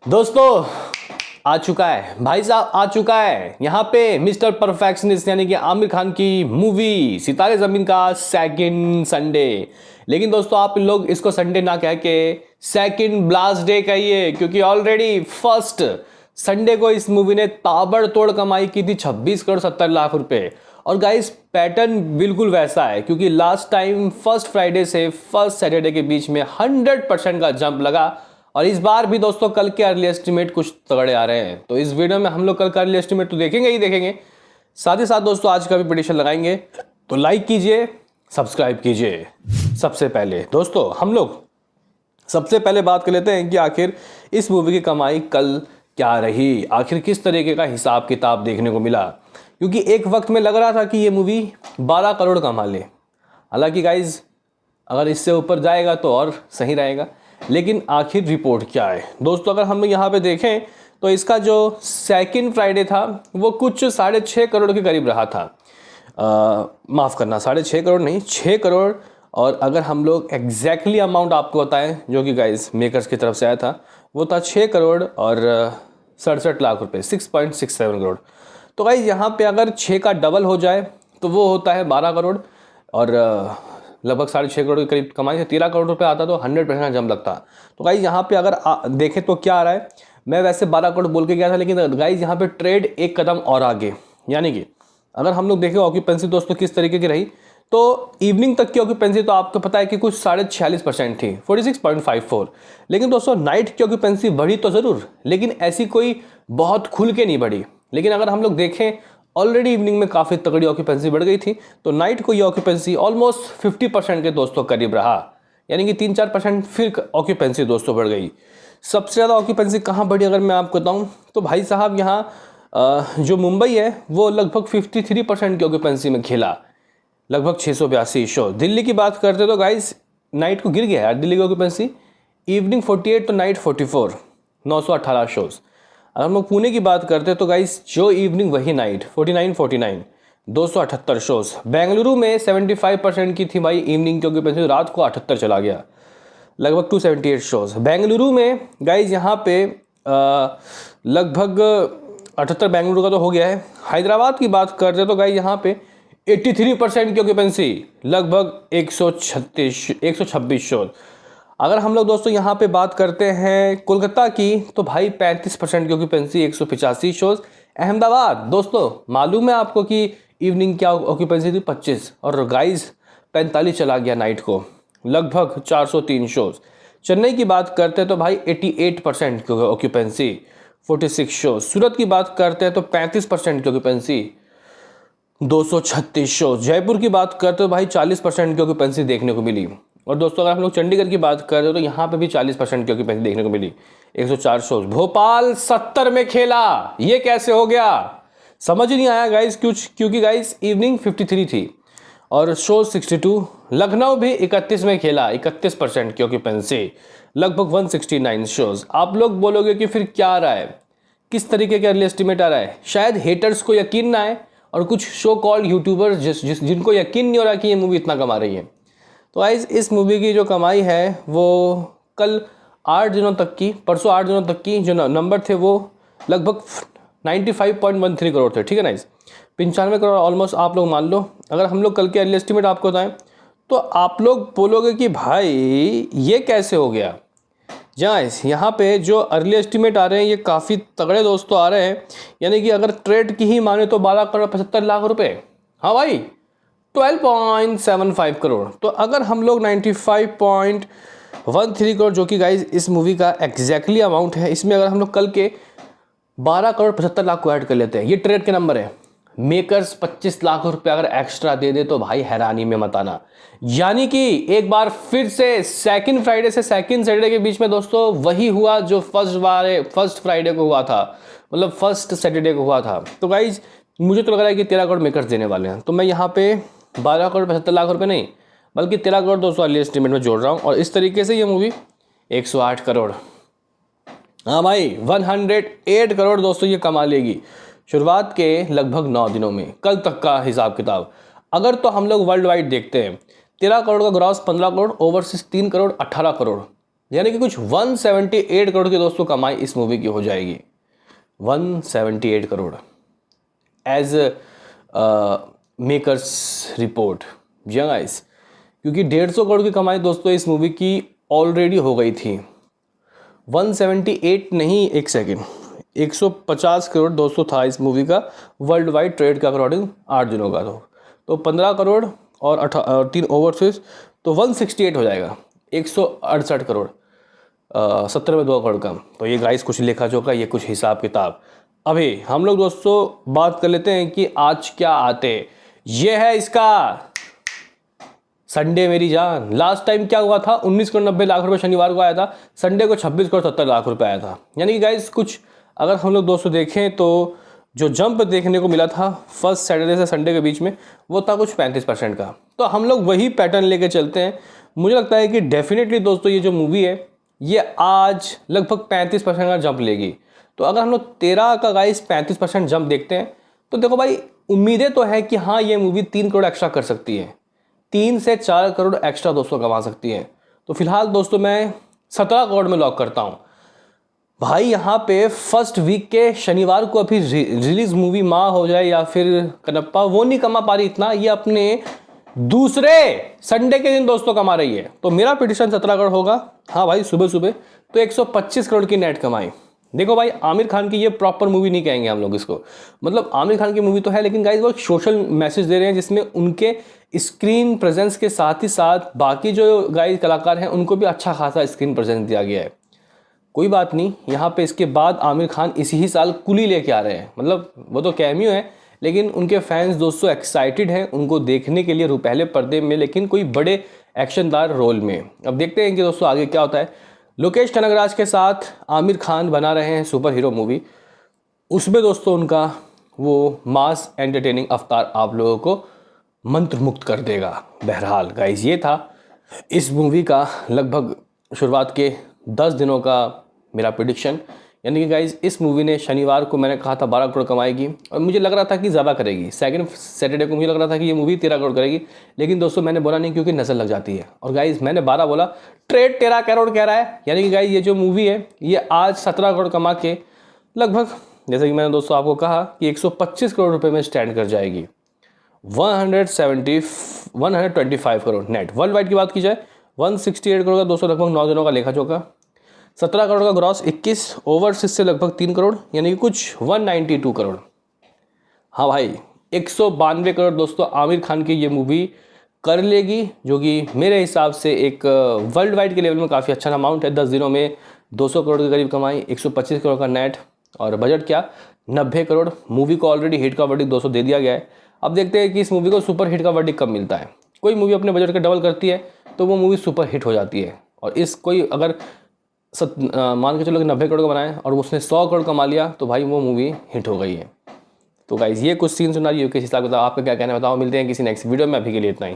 दोस्तों आ चुका है भाई साहब, आ चुका है यहाँ पे मिस्टर परफेक्शनिस्ट यानी कि आमिर खान की मूवी सितारे ज़मीन का सेकंड संडे। लेकिन दोस्तों आप लोग इसको संडे ना कह के सेकंड ब्लास्ट डे कहिए, क्योंकि ऑलरेडी फर्स्ट संडे को इस मूवी ने ताबड़तोड़ कमाई की थी 26 करोड़ 70 लाख रुपए। और गाइस पैटर्न बिल्कुल वैसा है, क्योंकि लास्ट टाइम फर्स्ट फ्राइडे से फर्स्ट सैटरडे के बीच में 100% का जंप लगा। और इस बार भी दोस्तों कल के अर्ली एस्टिमेट कुछ तगड़े आ रहे हैं, तो इस वीडियो में हम लोग कल का अर्ली एस्टिमेट तो देखेंगे ही देखेंगे, साथ ही साथ दोस्तों आज का भी प्रेडिक्शन लगाएंगे। तो लाइक कीजिए, सब्सक्राइब कीजिए। सबसे पहले दोस्तों हम लोग सबसे पहले बात कर लेते हैं कि आखिर इस मूवी की कमाई कल क्या रही, आखिर किस तरीके का हिसाब किताब देखने को मिला। क्योंकि एक वक्त में लग रहा था कि ये मूवी 12 करोड़ कमा ले, हालांकि गाइज अगर इससे ऊपर जाएगा तो और सही रहेगा। लेकिन आखिर रिपोर्ट क्या है दोस्तों, अगर हम यहाँ पे देखें तो इसका जो सेकंड फ्राइडे था वो कुछ 6.5 करोड़ के करीब रहा था। माफ़ करना, 6.5 करोड़ नहीं, 6 करोड़। और अगर हम लोग एग्जैक्टली अमाउंट आपको बताएं जो कि गाइज मेकर्स की तरफ से आया था, वो था 6 करोड़ और 67 लाख रुपए, 6.67 करोड़। तो गाइज यहाँ पे अगर 6 का डबल हो जाए तो वो होता है 12 करोड़ और लगभग 6.5 करोड़ के करीब कमाई से 13 करोड़ रुपए आता तो 100% जंप लगता। तो गाइज यहाँ पे अगर देखें तो क्या आ रहा है, मैं वैसे 12 करोड़ बोल के गया था, लेकिन गाइज यहाँ पे ट्रेड एक कदम और आगे। यानी कि अगर हम लोग देखें ऑक्यूपेंसी दोस्तों किस तरीके की रही, तो इवनिंग तक की ऑक्यूपेंसी तो आपको पता है कि कुछ 46.5% थी, 46.54। लेकिन दोस्तों नाइट की ऑक्यूपेंसी बढ़ी तो ज़रूर, लेकिन ऐसी कोई बहुत खुल के नहीं बढ़ी। लेकिन अगर हम लोग देखें ऑलरेडी इवनिंग में काफ़ी तगड़ी ऑक्यूपेंसी बढ़ गई थी, तो नाइट को ये ऑक्यूपेंसी ऑलमोस्ट 50% के दोस्तों करीब रहा। यानी कि 3-4% फिर ऑक्यूपेंसी दोस्तों बढ़ गई। सबसे ज़्यादा ऑक्यूपेंसी कहाँ बढ़ी अगर मैं आपको बताऊँ तो भाई साहब यहाँ जो मुंबई है वो लगभग 53% की ऑक्यूपेंसी में खेला, लगभग 682 शो। दिल्ली की बात करते तो गाइस नाइट को गिर गया यार दिल्ली की ऑक्यूपेंसी, इवनिंग 48 तो नाइट 44, 918 शोज़। अगर हम लोग पुणे की बात करते हैं तो गाइस जो इवनिंग वही नाइट 49 278 शोज़। बेंगलुरु में 75% की थी भाई इवनिंग की ऑक्यूपेंसी, रात को 78 चला गया, लगभग 278 शोज़ बेंगलुरु में। गाइस यहाँ पे लगभग 78 बेंगलुरु का तो हो गया है। हैदराबाद की बात करते तो गाइस यहाँ पे 83% की ऑक्यूपेंसी, लगभग 126 शोज़। अगर हम लोग दोस्तों यहाँ पे बात करते हैं कोलकाता की तो भाई 35% की ऑक्यूपेंसी, 185 शोज़। अहमदाबाद दोस्तों मालूम है आपको कि इवनिंग क्या ऑक्यूपेंसी थी 25 और गाइस 45 चला गया नाइट को, लगभग 403 शोज़। चेन्नई की बात करते हैं तो भाई 88% की ऑक्यूपेंसी, 46 शोज़। सूरत की बात करते हैं तो 35% की ऑक्यूपेंसी, 236 शोज़। जयपुर की बात करते हो भाई 40% की ऑक्यूपेंसी देखने को मिली। और दोस्तों अगर हम लोग चंडीगढ़ की बात कर रहे हो तो यहाँ पे भी 40% की ऑक्यूपेंसी देखने को मिली, 104 शोज़। भोपाल 70 में खेला, ये कैसे हो गया समझ नहीं आया गाइस, क्योंकि गाइस इवनिंग 53 थी और शोज़ 62। लखनऊ भी 31 में खेला, 31% की ऑक्यूपेंसी, लगभग 169 शोज़। आप लोग बोलोगे कि फिर क्या आ रहा है, किस तरीके का अर्ली एस्टिमेट आ रहा है, शायद हेटर्स को यकीन ना आए और कुछ शो कॉल्ड यूट्यूबर जिनको यकीन नहीं हो रहा कि ये मूवी इतना कमा रही है। तो गाइस इस मूवी की जो कमाई है वो कल 8 दिनों तक की, परसों 8 दिनों तक की जो नंबर थे वो लगभग 95.13 करोड़ थे, ठीक है ना। 95 करोड़ ऑलमोस्ट आप लोग मान लो। अगर हम लोग कल के अर्ली एस्टिमेट आपको बताएं तो आप लोग बोलोगे कि भाई ये कैसे हो गया। गाइस यहाँ पे जो अर्ली एस्टिमेट आ रहे हैं ये काफ़ी तगड़े दोस्तों आ रहे हैं। यानी कि अगर ट्रेड की ही माने तो 12 करोड़ 75 लाख रुपए, हाँ भाई 12.75 करोड़। तो अगर हम लोग 95.13 करोड़ जो कि गाइज इस मूवी का एग्जैक्टली अमाउंट है, इसमें अगर हम लोग कल के 12 करोड़ 75 लाख को ऐड कर लेते हैं, ये ट्रेड के नंबर है। मेकर्स 25 लाख रुपए अगर एक्स्ट्रा दे दे तो भाई हैरानी में मत आना। यानी कि एक बार फिर से सेकंड फ्राइडे से सेकंड सैटरडे के बीच में दोस्तों वही हुआ जो फर्स्ट फ्राइडे को हुआ था, मतलब फर्स्ट सैटरडे को हुआ था। तो गाइज मुझे तो लग रहा है कि 13 करोड़ मेकर्स देने वाले हैं। तो मैं यहाँ पे 12 करोड़ 75 लाख रुपए नहीं बल्कि 13 करोड़ 200 अर्ली एस्टिमेट में जोड़ रहा हूँ, और इस तरीके से ये मूवी 108 करोड़, हाँ भाई 108 करोड़ दोस्तों ये कमा लेगी शुरुआत के लगभग 9 दिनों में, कल तक का हिसाब किताब। अगर तो हम लोग वर्ल्ड वाइड देखते हैं 13 करोड़ का ग्रॉस, 15 करोड़ ओवरसीज, 3 करोड़ 18 करोड़, यानी कि कुछ 178 करोड़ की दोस्तों कमाई इस मूवी की हो जाएगी। 178 करोड़ एज मेकर्स रिपोर्ट। जी हाँ गाइस, क्योंकि 150 करोड़ की कमाई दोस्तों इस मूवी की ऑलरेडी हो गई थी। 178 नहीं, एक सेकेंड, 150 करोड़ दोस्तों था इस मूवी का वर्ल्ड वाइड ट्रेड का अकॉर्डिंग 8 दिनों का। तो 15 करोड़ और 3 ओवरसीज, तो 168 हो जाएगा। 168 करोड़, 70 में 2 करोड़ कम। तो ये गाइस कुछ लेखा जोखा, ये कुछ हिसाब किताब। अभी हम लोग दोस्तों बात कर लेते हैं कि आज क्या आते। ये है इसका संडे मेरी जान। लास्ट टाइम क्या हुआ था, 19 करोड़ 90 लाख रुपए शनिवार को आया था। संडे को 26 करोड़ 70 लाख रुपए आया था। यानी कि गाइस कुछ अगर हम लोग दोस्तों देखें तो जो जंप देखने को मिला था फर्स्ट सैटरडे से संडे के बीच में, वो था कुछ 35% का। तो हम लोग वही पैटर्न लेके चलते हैं। मुझे लगता है कि डेफिनेटली दोस्तों ये जो मूवी है ये आज लगभग 35% का जंप लेगी। तो अगर हम लोग 13 का गाइस 35% जंप देखते हैं तो देखो भाई, उम्मीदें तो है कि हाँ ये मूवी 3 करोड़ एक्स्ट्रा कर सकती है, 3 से 4 करोड़ एक्स्ट्रा दोस्तों कमा सकती है। तो फिलहाल दोस्तों मैं 17 करोड़ में लॉक करता हूँ। भाई यहाँ पे फर्स्ट वीक के शनिवार को अभी रिलीज मूवी माँ हो जाए या फिर कनप्पा, वो नहीं कमा पा रही इतना, ये अपने दूसरे संडे के दिन दोस्तों कमा रही है। तो मेरा प्रेडिक्शन 17 करोड़ होगा। हाँ भाई, सुबह सुबह तो 125 करोड़ की नेट कमाई। देखो भाई, आमिर खान की ये प्रॉपर मूवी नहीं कहेंगे हम लोग इसको, मतलब आमिर खान की मूवी तो है लेकिन गाइस वो एक सोशल मैसेज दे रहे हैं जिसमें उनके स्क्रीन प्रेजेंस के साथ ही साथ बाकी जो गाइस कलाकार हैं उनको भी अच्छा खासा स्क्रीन प्रेजेंस दिया गया है। कोई बात नहीं, यहाँ पे इसके बाद आमिर खान इसी ही साल कुली लेके आ रहे हैं, मतलब वो तो कैमियो है लेकिन उनके फैंस दोस्तों एक्साइटेड हैं उनको देखने के लिए पहले पर्दे में, लेकिन कोई बड़े एक्शनदार रोल में। अब देखते हैं कि दोस्तों आगे क्या होता है। लोकेश कनगराज के साथ आमिर खान बना रहे हैं सुपर हीरो मूवी, उसमें दोस्तों उनका वो मास एंटरटेनिंग अवतार आप लोगों को मंत्र मुक्त कर देगा। बहरहाल गाइस, ये था इस मूवी का लगभग शुरुआत के 10 दिनों का मेरा प्रेडिक्शन। यानी कि गाइस इस मूवी ने शनिवार को मैंने कहा था 12 करोड़ कमाएगी और मुझे लग रहा था कि ज़्यादा करेगी। सेकंड सैटरडे को मुझे लग रहा था कि ये मूवी 13 करोड़ करेगी, लेकिन दोस्तों मैंने बोला नहीं क्योंकि नज़र लग जाती है। और गाइस मैंने 12 बोला, ट्रेड 13 करोड़ कह रहा है। यानी कि गाइस ये जो मूवी है ये आज 17 करोड़ कमा के लगभग, जैसे कि मैंने दोस्तों आपको कहा कि 125 करोड़ रुपये में स्टैंड कर जाएगी। 125 करोड़ नेट। वर्ल्ड वाइड की बात की जाए 168 करोड़ का दोस्तों लगभग 9 दिनों का लेखा जोखा, 17 करोड़ का ग्रॉस, 21 ओवरसीज से लगभग 3 करोड़, यानी कि कुछ 192 करोड़। हाँ भाई, 192 करोड़ दोस्तों आमिर खान की ये मूवी कर लेगी, जो कि मेरे हिसाब से एक वर्ल्ड वाइड के लेवल में काफ़ी अच्छा अमाउंट है। 10 दिनों में 200 करोड़ के करीब कमाई, 125 करोड़ का नेट, और बजट क्या 90 करोड़। मूवी को ऑलरेडी हिट का वर्डिक्ट दोस्तों दे दिया गया है। अब देखते हैं कि इस मूवी को सुपर हिट का वर्डिक्ट कब मिलता है। कोई मूवी अपने बजट का डबल करती है तो वो मूवी सुपर हिट हो जाती है, और इस कोई अगर मान के चलो कि 90 करोड़ का बनाए और उसने 100 करोड़ कमा लिया तो भाई वो मूवी हिट हो गई है। तो गाइज ये कुछ सीन सुना, ये किस हिसाब से आपका क्या कहना है बताओ। मिलते हैं किसी नेक्स्ट वीडियो में, अभी के लिए इतना ही।